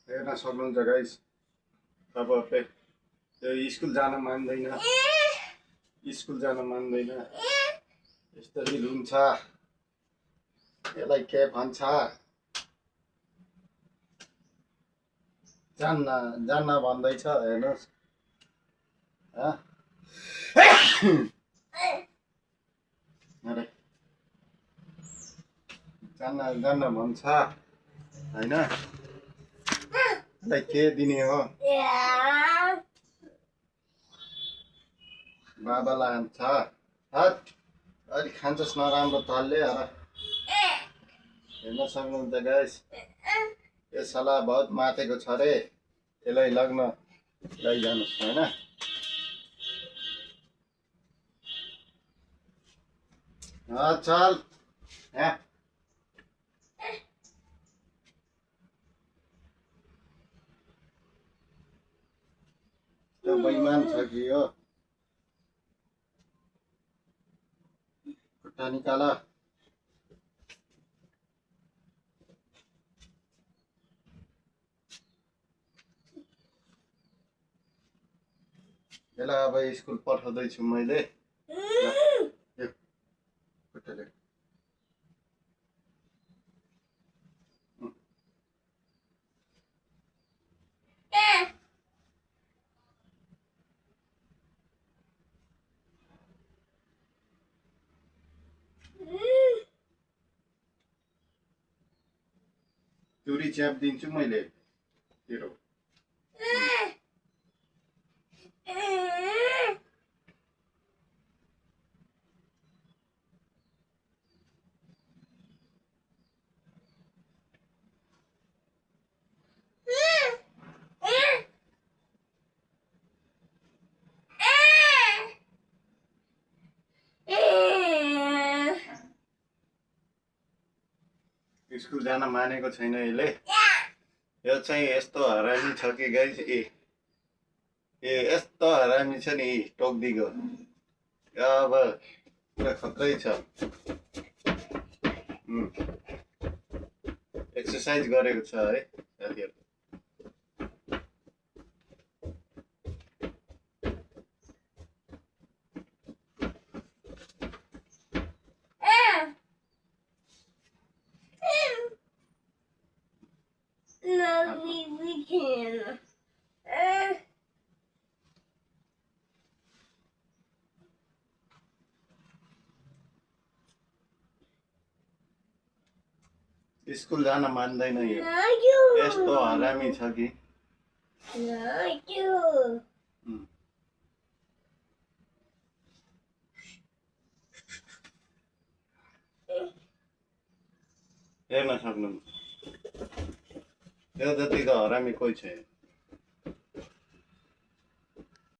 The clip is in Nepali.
हेर्न सक्नुहुन्छ गाइस, तपाईँहरूले त्यो स्कुल जान मान्दैन, स्कुल जान मान्दैन, यसरी रुन्छ। यसलाई के भन्छ? जान्न भन्दैछ। हेर्नुहोस्, अरे जान्न भन्छ होइन। यसलाई के दिने हो? बाबालाई हान्छ। अलिक खान्छस् नराम्रो तलले। हेर्न सक्नुहुन्छ गाइस, यो सला बहुत मातेको छ रे। यसलाई लग्न लैजानुहोस् होइन। चल त्यो बेइमान छ कि यो? खुट्टा निकाल। यसलाई अब स्कुल पठाउँदैछु मैले। खुट्टाले चुरी च्याप दिन्छु मैले तेरो। स्कुल जान मानेको छैन यसले। यो चाहिँ यस्तो हरामी छ कि गाइस, यस्तो हरामी छ नि टोक्दिको। अब पुरा खत्रै छ। एक्सर्साइज गरेको छ है साथीहरु। We can. स्कुल जान मान्दैन यो। यस्तो हरामी छ कि। हेर्न सक्नुहुन्छ, यो जतिको हरामी कोही छैन।